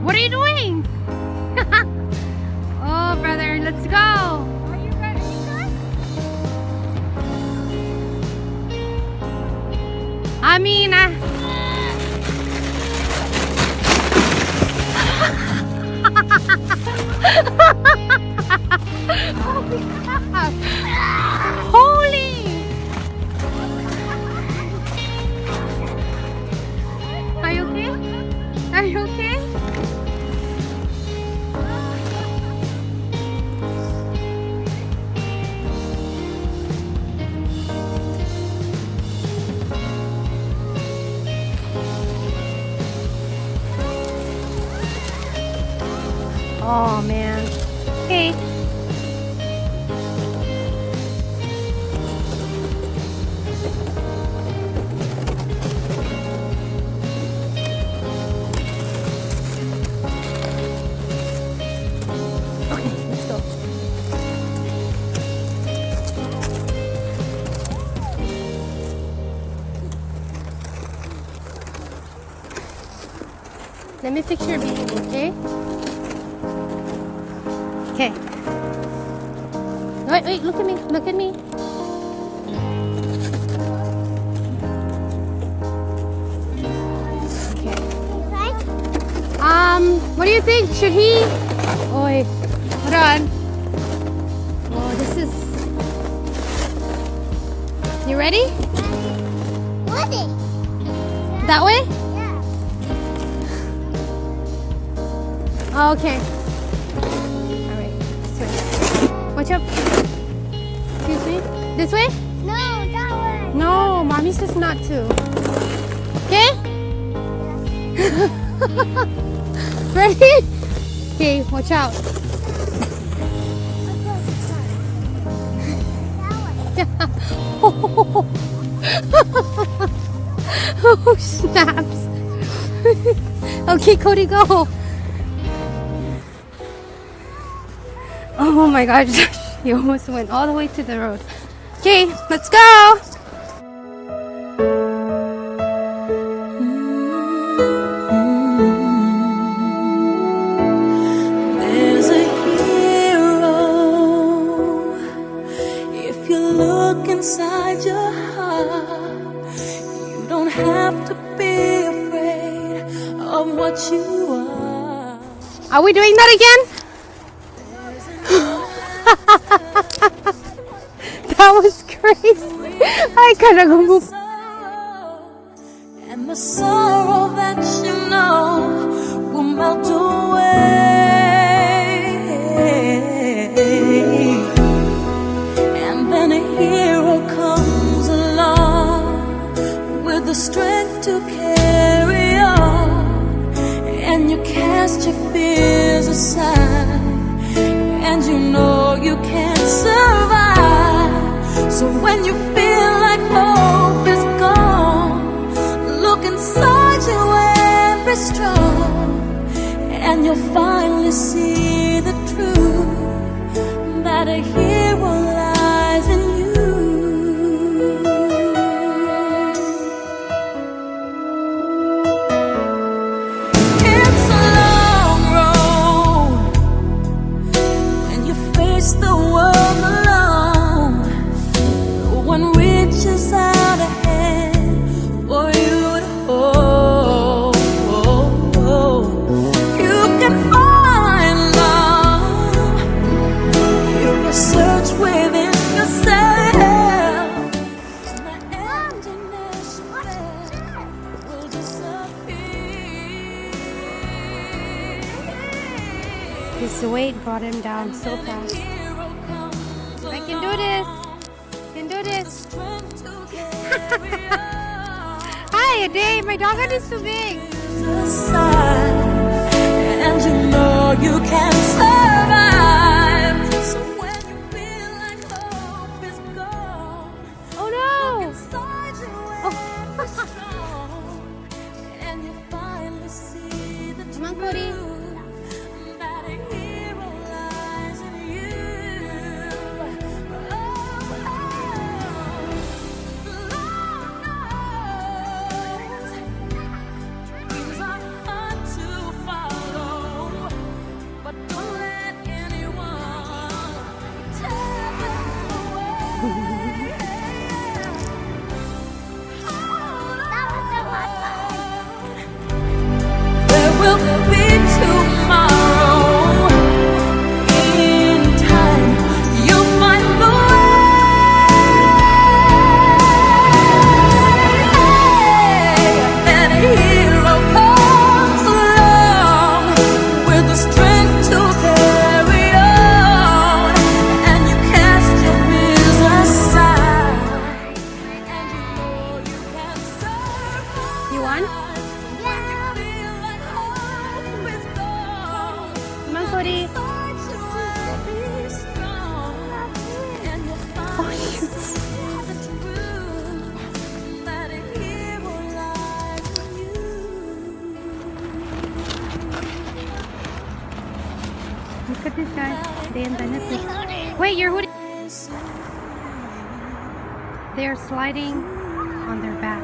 What are you doing? Oh, brother, let's go. Are you ready? I mean, holy! Are you okay? Are you okay? Oh man. Hey. Okay, let's go. Let me fix your baby, okay? Okay. Wait, look at me, look at me. Okay. What do you think? Should he? Oh, wait. Hold on. Oh, this is. You ready? Ready? That way? Yeah. Oh, okay. Watch up. Excuse me. This way? No, that way. No, mommy says not to. Okay? Ready? Okay, watch out. Oh, snaps. Okay, Cody, go. Oh my gosh, you almost went all the way to the road. Okay, let's go. There's a hero. If you look inside your heart, you don't have to be afraid of what you are. Are we doing that again? That was crazy. I gotta go move. And the sorrow that you know will melt away. And then a hero comes along with the strength to carry on. And you cast your fears aside, and you know you can't survive. So when you feel like hope is gone, look inside you and be strong, and you'll finally see the truth, that a hero lies in you. It's a long road when you face the world alone. No one reaches out a hand for you to hold. You can find love if you search within yourself. And the emptiness you felt will disappear. His weight brought him down so fast. I can do this. Can do this. Hi, Ade. My dog is too big. And you know you can survive. So when you feel like hope is gone, Oh no. inside you Oh. and be strong, and you finally see the Come on, Cody. truth, that a hero lies in you. Dreams are hard to follow. hoodie. Oh, shoot. Look at this, guys. They invented this. Wait, your hoodie. They're sliding on their back.